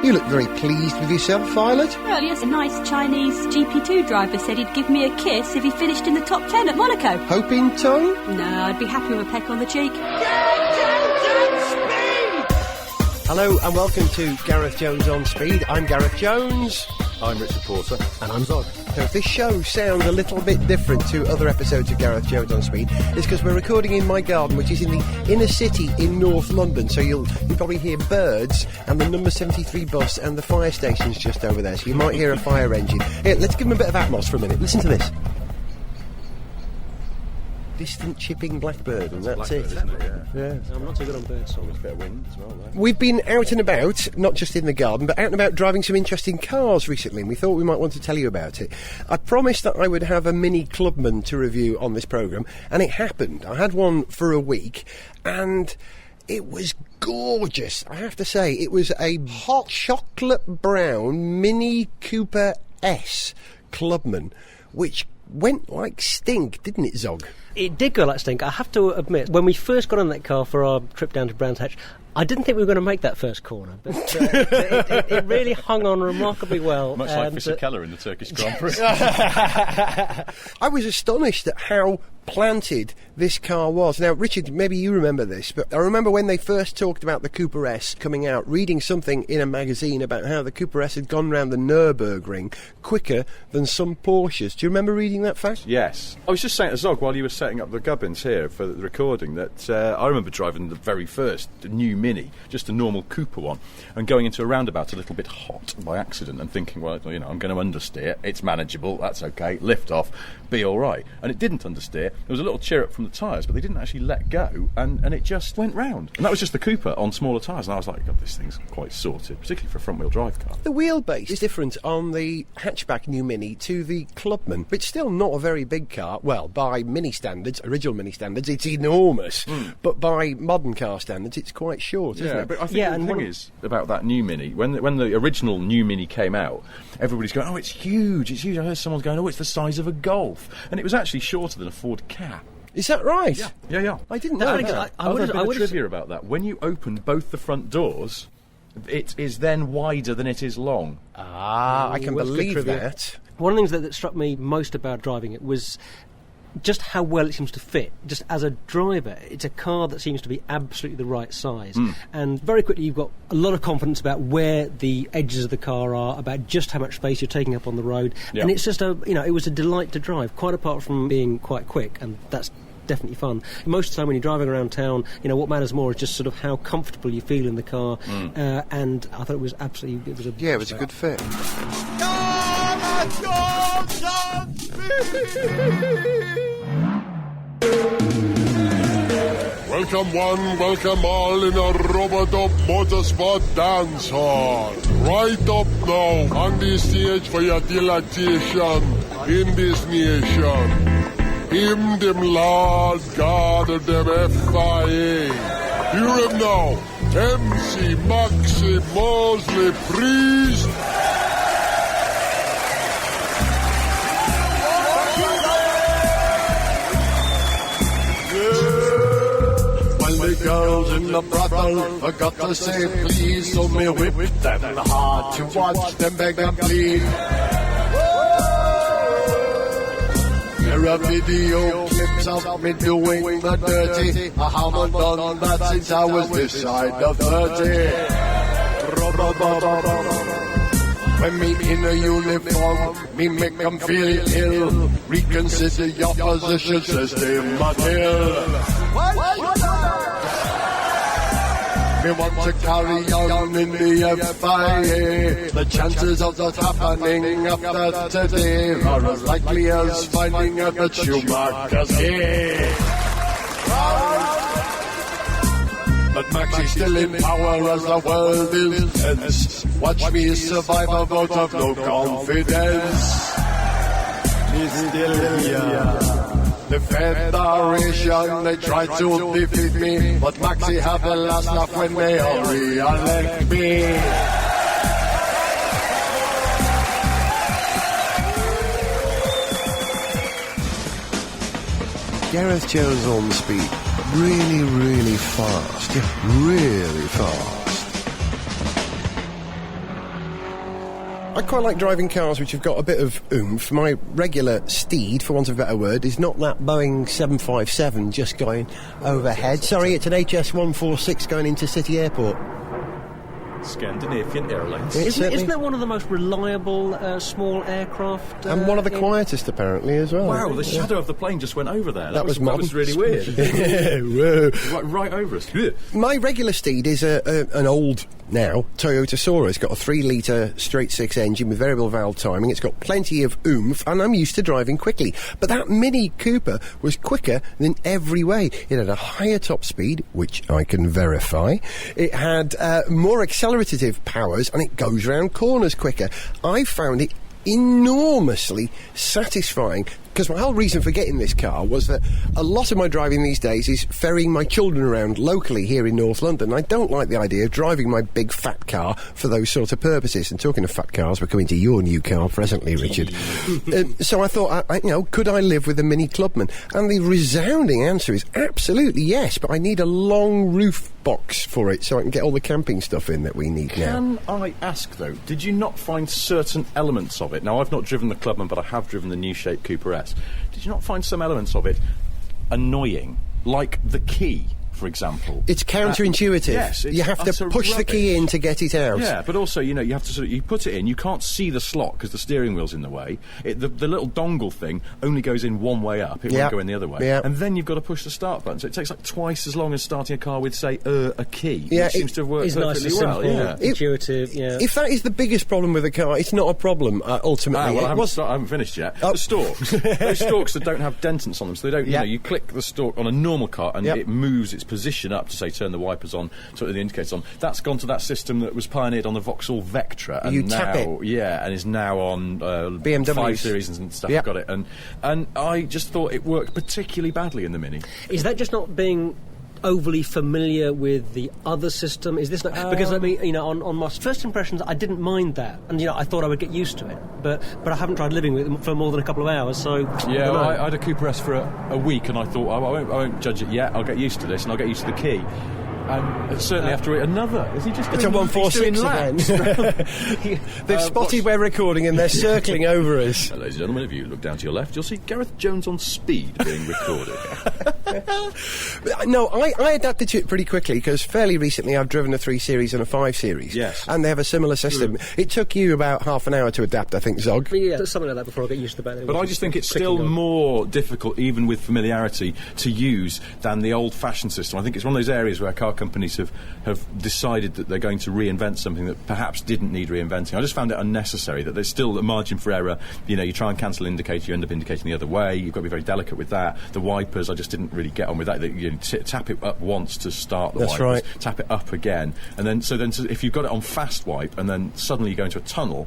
You look very pleased with yourself, Violet. Well, yes, a nice Chinese GP2 driver said he'd give me a kiss if he finished in the top 10 at Monaco. Hope in tow? No, I'd be happy with a peck on the cheek. Hello and welcome to Gareth Jones on Speed. I'm Gareth Jones. I'm Richard Porter. And I'm Zog. So if this show sounds a little bit different to other episodes of Gareth Jones on Speed, it's because we're recording in my garden, which is in the inner city in North London. So you'll probably hear birds and the number 73 bus and the fire station's just over there. So you might hear a fire engine. Here, let's give them a bit of atmos for a minute. Listen to this. Distant chipping blackbird, and that's Blackbird, it. isn't it? Yeah. I'm not so good on bird songs. There's a bit of wind as well, though. We've been out and about, not just in the garden, but out and about driving some interesting cars recently, and we thought we might want to tell you about it. I promised that I would have a Mini Clubman to review on this programme, and it happened. I had one for a week, and it was gorgeous, I have to say. It was a hot chocolate brown Mini Cooper S Clubman, which went like stink, didn't it, Zog? It did go like stink. I have to admit, when we first got on that car for our trip down to Brands Hatch, I didn't think we were going to make that first corner, but it really hung on remarkably well. Much like Fisher Keller in the Turkish Grand Prix. I was astonished at how planted this car was. Now, Richard, maybe you remember this, but I remember when they first talked about the Cooper S coming out, reading something in a magazine about how the Cooper S had gone round the Nürburgring quicker than some Porsches. Do you remember reading that fact? Yes. I was just saying to Zog, while you were setting up the gubbins here for the recording, that I remember driving the very first new Mini, just a normal Cooper one, and going into a roundabout a little bit hot by accident and thinking, well, you know, I'm going to understeer, it's manageable, that's okay, lift off, be all right. And it didn't understeer. There was a little chirrup from the tyres, but they didn't actually let go, and it just went round. And that was just the Cooper on smaller tyres, and I was like, God, this thing's quite sorted, particularly for a front-wheel drive car. The wheelbase is different on the hatchback new Mini to the Clubman. It's still not a very big car. Well, by Mini standards, original Mini standards, it's enormous. But by modern car standards, it's quite short, isn't it? But I think the thing is about that new Mini, when the original new Mini came out, everybody's going, oh, it's huge, it's huge. I heard someone going, oh, it's the size of a Golf. And it was actually shorter than a Ford Ka. Is that right? Yeah. I didn't know that. I would have trivia about that. When you open both the front doors, it is then wider than it is long. I can believe that. One of the things that struck me most about driving it was just how well it seems to fit. Just as a driver, it's a car that seems to be absolutely the right size. And very quickly you've got a lot of confidence about where the edges of the car are, about just how much space you're taking up on the road. Yeah. And it's just it was a delight to drive, quite apart from being quite quick, and that's definitely fun. Most of the time when you're driving around town, what matters more is just sort of how comfortable you feel in the car. And I thought it was absolutely... It was a good fit. Welcome one, welcome all in a Robot-Up Motorsport dance hall. Right up now, on the stage for your delectation in this nation. Him, them Lord God of them FIA. Hear him now, MC Maxi Mosley Priest. The girls in the brothel forgot to say please, so me whip them hard to watch them beg and plead. There are video clips of me doing the dirty. I haven't done that since I was this side of 30. When me in a uniform, me make them feel ill. Reconsider your position, says Dave McHill. Me want to carry on in the FIA. The chances of that happening after today are as likely as finding out that Schumacher's gay. But Maxi's still in power as the world is tense. Watch me survive a vote of no confidence. He's still here. The Federation, they try to defeat me, but Maxi have the last laugh when they all re-elect me. Gareth Jones on speed. Really, really fast. Yeah, really fast. I quite like driving cars which have got a bit of oomph. My regular steed, for want of a better word, is not that Boeing 757 just going overhead. Sorry, it's an HS146 going into City Airport. Scandinavian Airlines. Isn't that one of the most reliable small aircraft? And one of the quietest, apparently, as well. Wow, the shadow of the plane just went over there. That was really weird. Whoa. right over us. My regular steed is an old, now, Toyota Sora. It's got a 3-litre straight-six engine with variable valve timing. It's got plenty of oomph, and I'm used to driving quickly. But that Mini Cooper was quicker than every way. It had a higher top speed, which I can verify. It had more accelerative powers, and it goes round corners quicker. I found it enormously satisfying, because my whole reason for getting this car was that a lot of my driving these days is ferrying my children around locally here in North London. I don't like the idea of driving my big fat car for those sort of purposes. And talking of fat cars, we're coming to your new car presently, Richard. So I thought, could I live with a Mini Clubman? And the resounding answer is absolutely yes, but I need a long roof box for it so I can get all the camping stuff in that we need now. Can I ask, though, did you not find certain elements of it? Now, I've not driven the Clubman, but I have driven the new-shaped Cooper S. Did you not find some elements of it annoying? Like the key, for example. It's counterintuitive. Yes. You have to push the key in to get it out. Yeah, but also, you have to you put it in, you can't see the slot because the steering wheel's in the way. The little dongle thing only goes in one way up. It won't go in the other way. Yeah. And then you've got to push the start button. So it takes like twice as long as starting a car with, say, a key. Yeah, which seems to have worked perfectly nice well. simple, Yeah. intuitive, yeah. If that is the biggest problem with the car, it's not a problem, ultimately. I haven't finished yet. The stalks. Those stalks that don't have dentants on them, so they don't, you click the stalk on a normal car and it moves its position up to say turn the wipers on, turn the indicators on. That's gone to that system that was pioneered on the Vauxhall VXR8, and you now, tap it. Yeah, and is now on BMW 5 Series and stuff. Yep. Got it, and I just thought it worked particularly badly in the Mini. Is that just not being overly familiar with the other system? Is this not, because I mean, on my first impressions, I didn't mind that, and I thought I would get used to it, but I haven't tried living with it for more than a couple of hours. So yeah, I had a Cooper S for a week, and I thought I won't judge it yet. I'll get used to this, and I'll get used to the key. And certainly after it, another. Is he just it's a 146 again. They've spotted we're recording and they're circling over us. Ladies and gentlemen, if you look down to your left, you'll see Gareth Jones on speed being recorded. No, I adapted to it pretty quickly because fairly recently I've driven a 3 Series and a 5 Series. Yes. And they have a similar system. It took you about half an hour to adapt, I think, Zog. Yeah, something like that before I get used to the battery. But I just think it's still more difficult, even with familiarity, to use than the old-fashioned system. I think it's one of those areas where car companies have decided that they're going to reinvent something that perhaps didn't need reinventing. I just found it unnecessary, that there's still a margin for error. You try and cancel indicator, you end up indicating the other way. You've got to be very delicate with that. The wipers, I just didn't really get on with that. You tap it up once to start the wipers. Right. Tap it up again. And then, so if you've got it on fast wipe and then suddenly you go into a tunnel,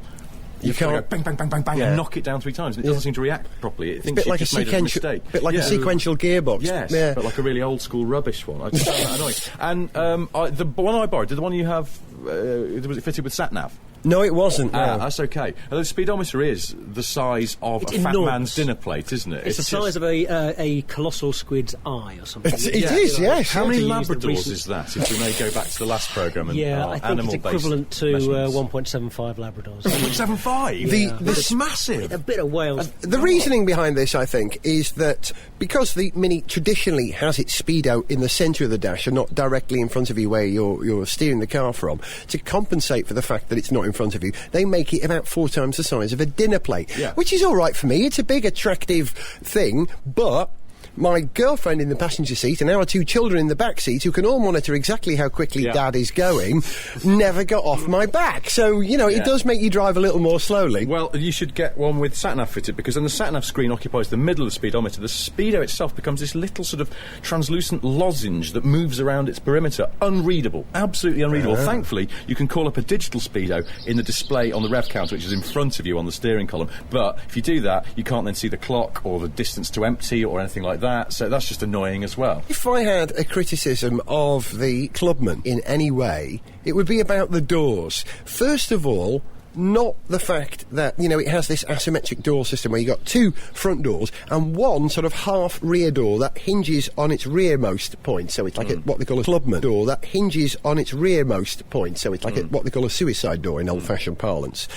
you can't go bang, bang, bang, bang, bang, and knock it down 3 times, and it doesn't seem to react properly. It thinks you've just made a mistake. Bit like a sequential gearbox. Yes, but like a really old-school rubbish one. I just found that annoying. And the one I borrowed, did the one you have, was it fitted with sat-nav? No, it wasn't. No. That's okay. The speedometer is the size of a fat man's dinner plate, isn't it? It's the size of a colossal squid's eye or something. It is, yes. How many Labradors is that, if we may go back to the last programme? And I think it's equivalent to 1.75 Labradors. 1.75? That's massive. A bit of Wales. The reasoning behind this, I think, is that because the Mini traditionally has its speedo in the centre of the dash and not directly in front of you where you're steering the car from, to compensate for the fact that it's not in front of you, they make it about 4 times the size of a dinner plate, which is all right for me. It's a big, attractive thing, but my girlfriend in the passenger seat and our 2 children in the back seat, who can all monitor exactly how quickly Dad is going, never got off my back. So, it does make you drive a little more slowly. Well, you should get one with sat-nav fitted, because then the sat-nav screen occupies the middle of the speedometer. The speedo itself becomes this little sort of translucent lozenge that moves around its perimeter. Unreadable. Absolutely unreadable. Thankfully, you can call up a digital speedo in the display on the rev counter, which is in front of you on the steering column. But if you do that, you can't then see the clock or the distance to empty or anything like that. So that's just annoying as well. If I had a criticism of the Clubman in any way, it would be about the doors. First of all, not the fact that, it has this asymmetric door system where you've got two front doors and one sort of half rear door that hinges on its rearmost point. So it's like what they call a Clubman door that hinges on its rearmost point. So it's like what they call a suicide door in old-fashioned parlance.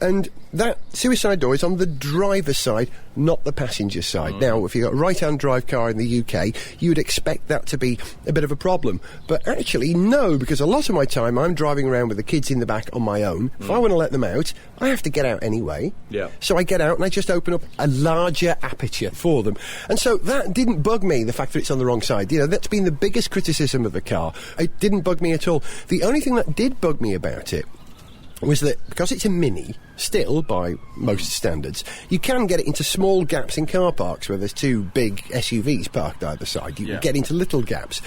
And that suicide door is on the driver's side, not the passenger side. Now, if you've got a right-hand drive car in the UK, you would expect that to be a bit of a problem. But actually, no, because a lot of my time I'm driving around with the kids in the back on my own. If I want to let them out, I have to get out anyway. Yeah. So I get out and I just open up a larger aperture for them. And so that didn't bug me, the fact that it's on the wrong side. That's been the biggest criticism of the car. It didn't bug me at all. The only thing that did bug me about it was that because it's a Mini, still, by most standards, you can get it into small gaps in car parks where there's two big SUVs parked either side. You can get into little gaps.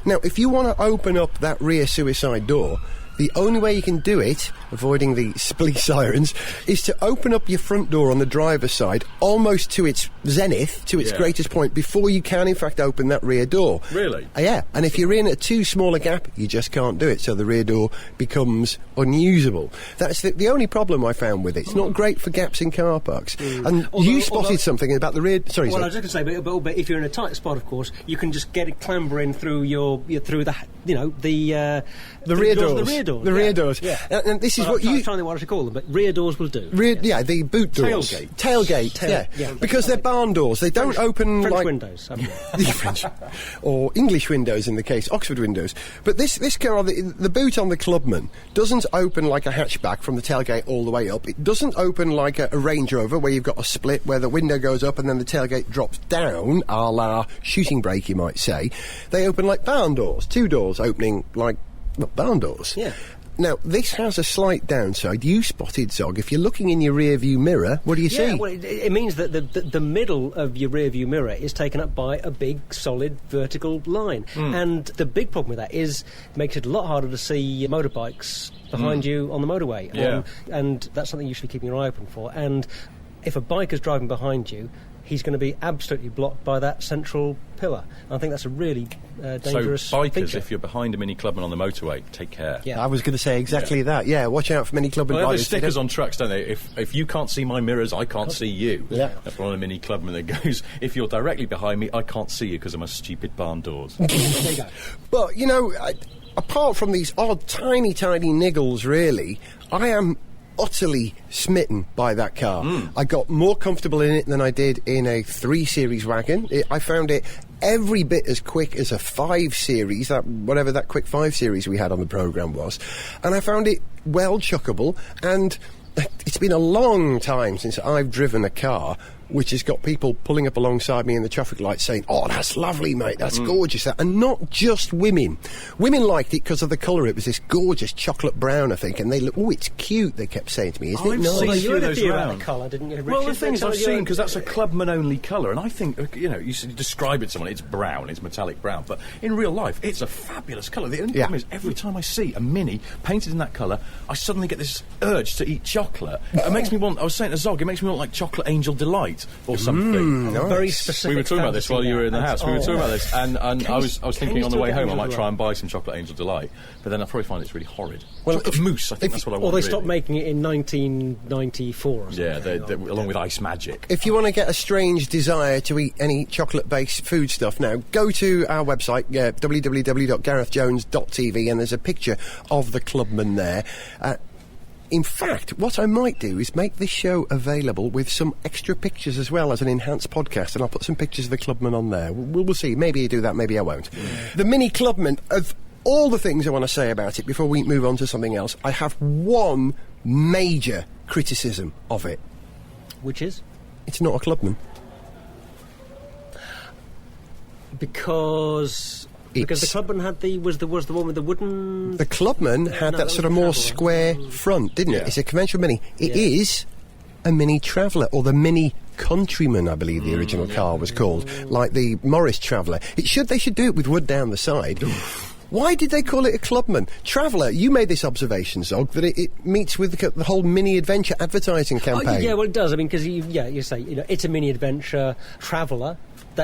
Now, if you want to open up that rear suicide door, the only way you can do it, avoiding the police sirens, is to open up your front door on the driver's side almost to its zenith, to its greatest point, before you can, in fact, open that rear door. Really? Yeah. And if you're in a too small a gap, you just can't do it, so the rear door becomes unusable. That's the only problem I found with it. It's not great for gaps in car parks. And you spotted something about the rear... Sorry, Well, I was just going to say, but if you're in a tight spot, of course, you can just get it clambering through through the rear doors. The rear doors. Yeah. And this is what you... I'm trying to think what I should call them, but rear doors will do. The boot doors. Tailgate, yeah. Because they're barn doors. They don't open French like... windows. French. Or English windows in the case, Oxford windows. But this car, the boot on the Clubman, doesn't open like a hatchback from the tailgate all the way up. It doesn't open like a Range Rover where you've got a split where the window goes up and then the tailgate drops down, a la shooting brake, you might say. They open like barn doors. Two doors opening like barn doors. Yeah. Now, this has a slight downside. You spotted, Zog. If you're looking in your rear view mirror, what do you see? Well, it means that the middle of your rear view mirror is taken up by a big, solid, vertical line. And the big problem with that is it makes it a lot harder to see motorbikes behind you on the motorway. Yeah. And that's something you should be keeping your eye open for. And if a biker's driving behind you, he's going to be absolutely blocked by that central pillar. And I think that's a really dangerous So bikers, feature. if you're behind a Mini Clubman on the motorway, take care. Yeah. I was going to say exactly that. Yeah, watch out for Mini Clubman Well, riders. there's stickers on trucks, don't they? If you can't see my mirrors, I can't see you. Yeah. That's on a Mini Clubman that goes, if you're directly behind me, I can't see you because of my stupid barn doors. There you go. But, apart from these odd, tiny niggles, really, I am utterly smitten by that car. I got more comfortable in it than I did in a 3 Series wagon. I found it every bit as quick as a 5 Series, whatever that quick 5 Series we had on the programme was. And I found it well chuckable, and it's been a long time since I've driven a car which has got people pulling up alongside me in the traffic lights saying, "Oh, that's lovely, mate, that's gorgeous." And not just women. Women liked it because of the colour. It was this gorgeous chocolate brown, I think, and they look, "Oh, it's cute," they kept saying to me. Isn't it nice? seen You had a those theory about round. the colour, didn't you, Richard? Well, the thing is, I've Tell seen, you- because that's a Clubman-only colour, and I think, you describe it to someone, it's brown, it's metallic brown, but in real life, it's a fabulous colour. The only problem is, every time I see a Mini painted in that colour, I suddenly get this urge to eat chocolate. It makes me want, I was saying to Zog, it makes me want like Chocolate Angel Delight, or something. Nice. Very specific. We were talking about this while you were in the house. We were talking about this, and I was thinking on the way home I might try and buy some Chocolate Angel Delight, but then I probably find it's really horrid. Well, Chocolate mousse, I think that's what I want. Or they really. stopped making it in 1994 or something. Yeah, they along with Ice Magic. If you want to get a strange desire to eat any chocolate-based food stuff now, go to our website, www.garethjones.tv, and there's a picture of the Clubman there. In fact, what I might do is make this show available with some extra pictures as well as an enhanced podcast, and I'll put some pictures of the Clubman on there. We'll see. Maybe you do that, maybe I won't. The Mini Clubman, of all the things I want to say about it before we move on to something else, I have one major criticism of it. Which is? It's not a Clubman. Because the Clubman had was the one with the wooden. The Clubman had that was sort of the more Traveller. square front, didn't it? Yeah. It's a conventional Mini. It is a Mini Traveller, or the Mini Countryman, I believe the original car was called, like the Morris Traveller. They should do it with wood down the side. Why did they call it a Clubman? Traveller, you made this observation, Zog, that it meets with the whole Mini Adventure advertising campaign. Yeah, well, it does. I mean, because you say, it's a Mini Adventure Traveller.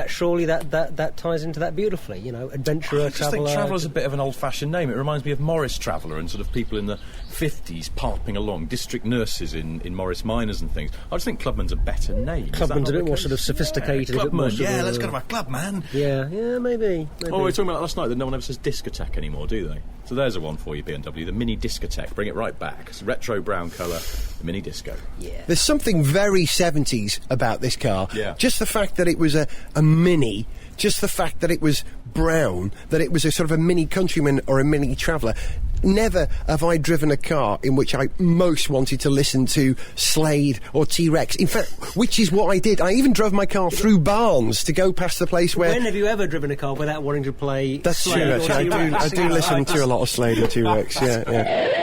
surely that ties into that beautifully. You know, adventurer, I just think Traveller's a bit of an old-fashioned name. It reminds me of Morris Traveller and sort of people in the 50s palping along, district nurses in Morris Minors and things. I just think Clubman's a better name. Clubman's a bit more sort of sophisticated. Yeah, a bit more Clubman, let's go to my club, man. Yeah, maybe. Oh, we were talking about last night that no one ever says discotheque anymore, do they? So there's a one for you, BMW, the Mini Discotheque. Bring it right back. It's retro brown colour, the Mini Disco. Yeah. There's something very 70s about this car. Yeah. Just the fact that it was a Mini, just the fact that it was brown, that it was a sort of a Mini Countryman or a Mini Traveller. Never have I driven a car in which I most wanted to listen to Slade or T-Rex. In fact, which is what I did. I even drove my car through Barnes to go past the place where... When have you ever driven a car without wanting to play That's Slade true, or actually. T-Rex? I do listen to a lot of Slade and T-Rex, yeah.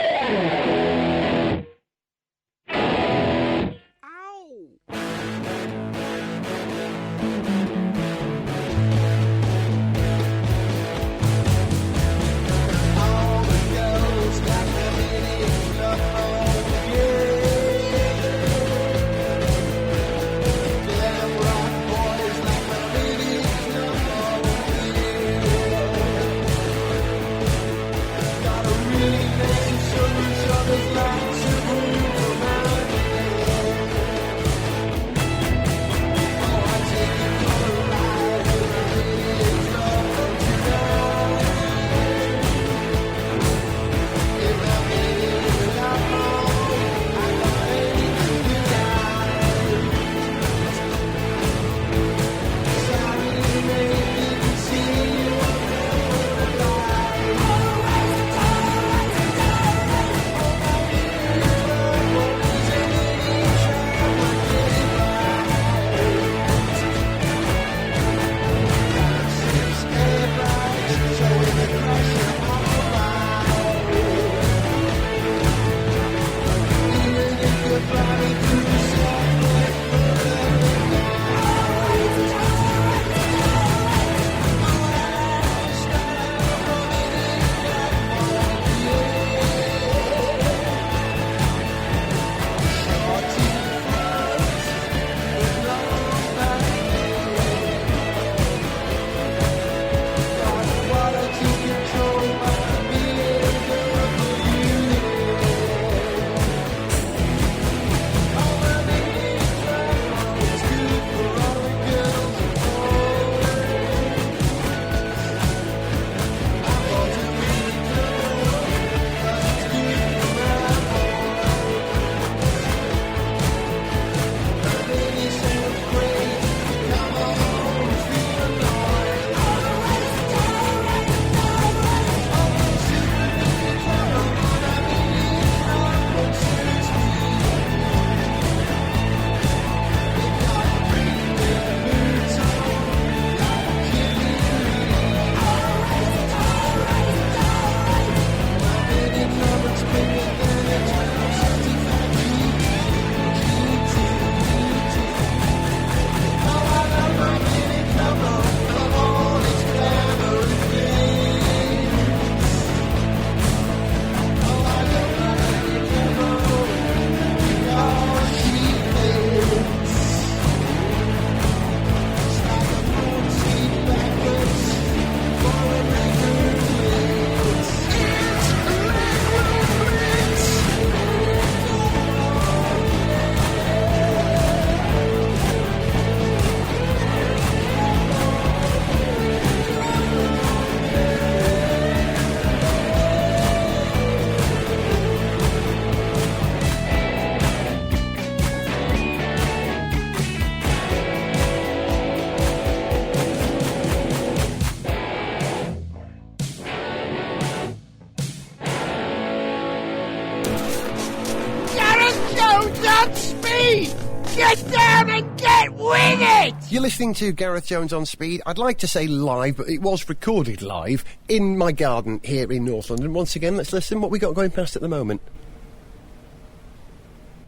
Get down and get with it! You're listening to Gareth Jones on Speed. I'd like to say live, but it was recorded live in my garden here in North London. Once again, let's listen what we got going past at the moment.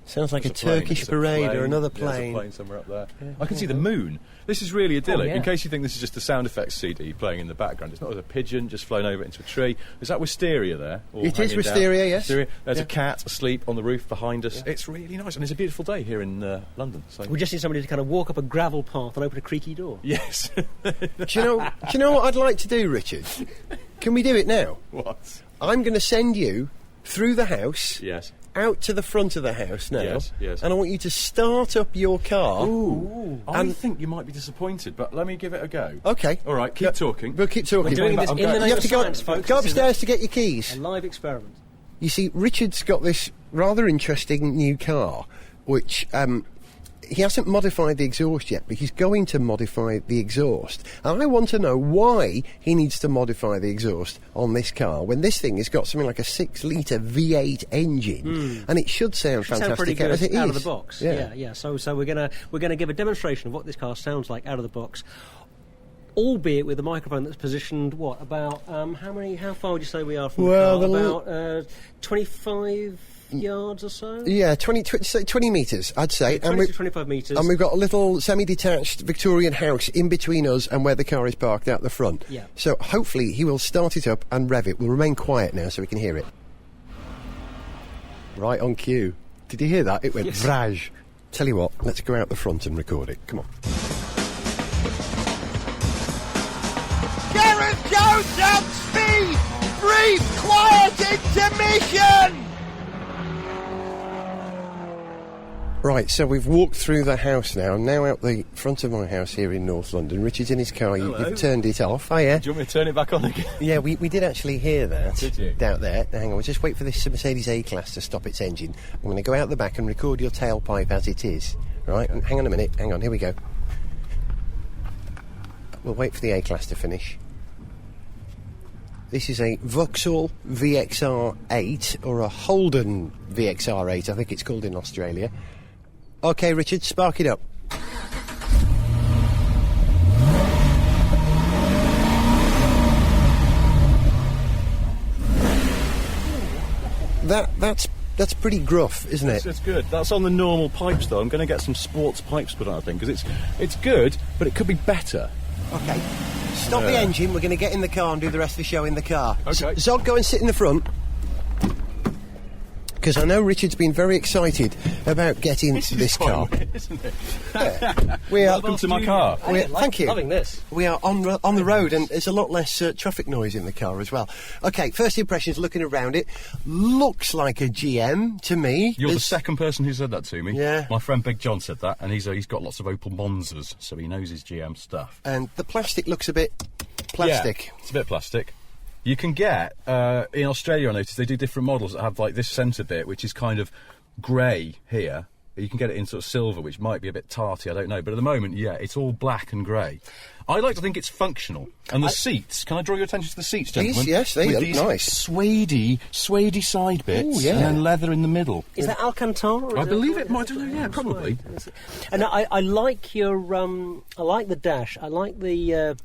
Sounds like a There's plane, Turkish there's a parade plane, or another yeah, there's a plane. plane somewhere up there. I can see the moon. This is really idyllic. yeah. In case you think this is just a sound effects CD playing in the background, it's not. There's a pigeon just flown over into a tree. Is that wisteria there? All It is hanging down? wisteria, yes. Wisteria. There's Yeah. a cat asleep on the roof behind us. It's really nice, and it's a beautiful day here in London. So. We just need somebody to kind of walk up a gravel path and open a creaky door. Yes. Do you know what I'd like to do, Richard? Can we do it now? What? I'm going to send you through the house, Yes. out to the front of the house now, Yes. and I want you to start up your car. Ooh. I And- think you might be disappointed, but let me give it a go. Okay. All right, keep talking. We'll keep talking. We're doing this in the You name have of to science, folks. go This is upstairs to get your keys. A live experiment. You see, Richard's got this rather interesting new car, which he hasn't modified the exhaust yet, but he's going to modify the exhaust. And I want to know why he needs to modify the exhaust on this car when this thing has got something like a 6-litre V8 engine, and it should sound Sound fantastic pretty good as it is. out of the box. Yeah. So we're gonna give a demonstration of what this car sounds like out of the box, albeit with a microphone that's positioned about how far would you say we are from Well, the the car? About 25 yards or so. Yeah, 20 metres, I'd say. 20 to 25 metres. And we've got a little semi-detached Victorian house in between us and where the car is parked out the front. Yeah. So hopefully he will start it up and rev it. We'll remain quiet now so we can hear it. Right on cue. Did you hear that? It went vraj. Tell you what, let's go out the front and record it. Come on. Gareth goes up speed! Brief, quiet intermission! Right, so we've walked through the house now out the front of my house here in North London. Richard's in his car, you've turned it off. Oh, yeah. Do you want me to turn it back on again? Yeah, we did actually hear that. Did you? Out there. Now, hang on, we'll just wait for this Mercedes A-Class to stop its engine. I'm going to go out the back and record your tailpipe as it is. Right, and hang on a minute. Hang on, here we go. We'll wait for the A-Class to finish. This is a Vauxhall VXR8, or a Holden VXR8, I think it's called in Australia. OK, Richard, spark it up. That's pretty gruff, isn't it? It's good. That's on the normal pipes, though. I'm going to get some sports pipes put on, I think, because it's good, but it could be better. OK. Stop the engine, we're going to get in the car and do the rest of the show in the car. OK. Zog, go and sit in the front. Because I know Richard's been very excited about getting this car. Weird, isn't it? We are, Welcome to my car. Thank you. Loving this. We are on the road, and there's a lot less traffic noise in the car as well. OK, first impressions, looking around it, looks like a GM to me. You're the There's- second person who said that to me. Yeah. My friend Big John said that, and he's got lots of Opel Monzas, so he knows his GM stuff. And the plastic looks a bit plastic. Yeah, it's a bit plastic. You can get, in Australia I noticed, they do different models that have like this centre bit, which is kind of grey here. You can get it in sort of silver, which might be a bit tarty, I don't know. But at the moment, yeah, it's all black and grey. I like to think it's functional. And the seats, can I draw your attention to the seats, gentlemen? Yes, they With look these nice. suedey side bits, Ooh, yeah. and then leather in the middle. Is that Alcantara? Or I is believe it might, yeah, probably. And I like your I like the dash. I like the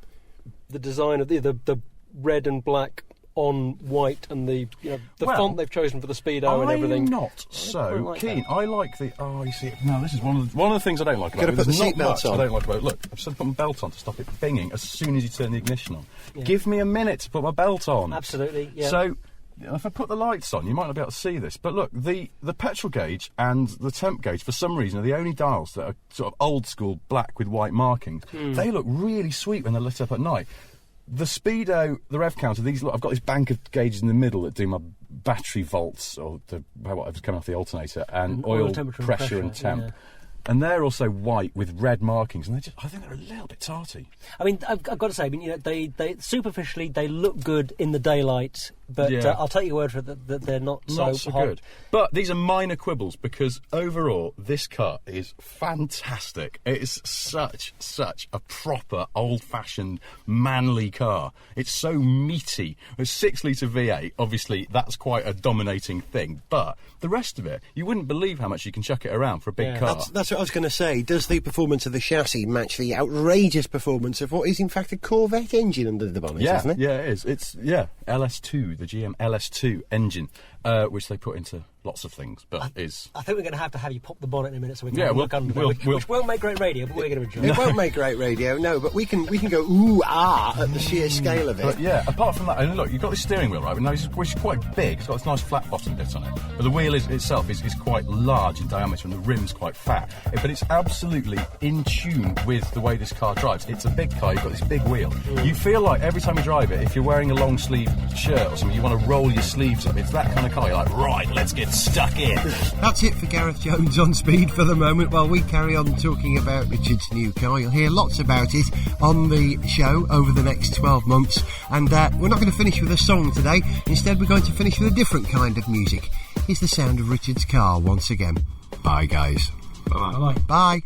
design of the red and black on white and the Well, font they've chosen for the Speedo and everything. I'm not so quite like keen. that. I like the. Oh, you see. No, this is one of the things I don't like about Gotta it. put the There's not seatbelt much on. I don't like about it. Look, I've just put my belt on to stop it binging as soon as you turn the ignition on. Yeah. Give me a minute to put my belt on. Absolutely, yeah. So, if I put the lights on, you might not be able to see this, but look, the petrol gauge and the temp gauge, for some reason, are the only dials that are sort of old school black with white markings. They look really sweet when they're lit up at night. The Speedo, the rev counter, I've got this bank of gauges in the middle that do my battery volts, or whatever's coming off the alternator, and oil temperature and pressure and pressure, temp. yeah. And they're also white with red markings, and I think they're a little bit tarty. I mean, I've got to say, they superficially they look good in the daylight, but Yeah. I'll take your word for it that they're not Not so so hot. good. But these are minor quibbles, because overall, this car is fantastic. It is such a proper, old-fashioned, manly car. It's so meaty. A 6-litre V8, obviously, that's quite a dominating thing. But the rest of it, you wouldn't believe how much you can chuck it around for a big Yeah. car. That's what I was going to say. Does the performance of the chassis match the outrageous performance of what is in fact a Corvette engine under the bonnet, Yeah, isn't it? yeah, it is. It's LS2, the GM LS2 engine. which they put into lots of things, but I think we're going to have you pop the bonnet in a minute so we can look under there, which won't make great radio, but we're going to enjoy it. It won't make great radio, no, but we can go ooh ah at the sheer scale of it. But yeah, apart from that, and look, you've got this steering wheel, right? Which is quite big. It's got this nice flat bottom bit on it, but the wheel itself is quite large in diameter, and the rim's quite fat. But it's absolutely in tune with the way this car drives. It's a big car. You've got this big wheel. You feel like every time you drive it, if you're wearing a long sleeve shirt or something, you want to roll your sleeves up. It's that kind of car. You're like, right, let's get stuck in. That's it for Gareth Jones on Speed for the moment, while we carry on talking about Richard's new car. You'll hear lots about it on the show over the next 12 months, and we're not going to finish with a song today. Instead, we're going to finish with a different kind of music. Here's the sound of Richard's car once again. Bye, guys. Bye-bye. Bye.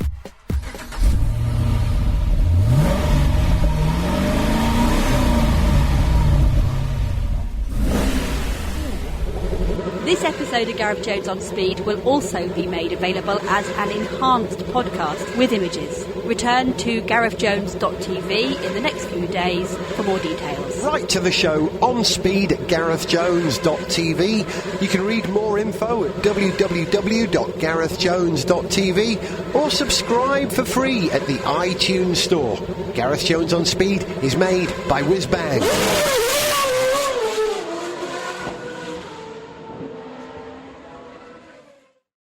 This episode of Gareth Jones on Speed will also be made available as an enhanced podcast with images. Return to garethjones.tv in the next few days for more details. Right to the show on Speed at garethjones.tv. You can read more info at www.garethjones.tv or subscribe for free at the iTunes Store. Gareth Jones on Speed is made by Whizbang.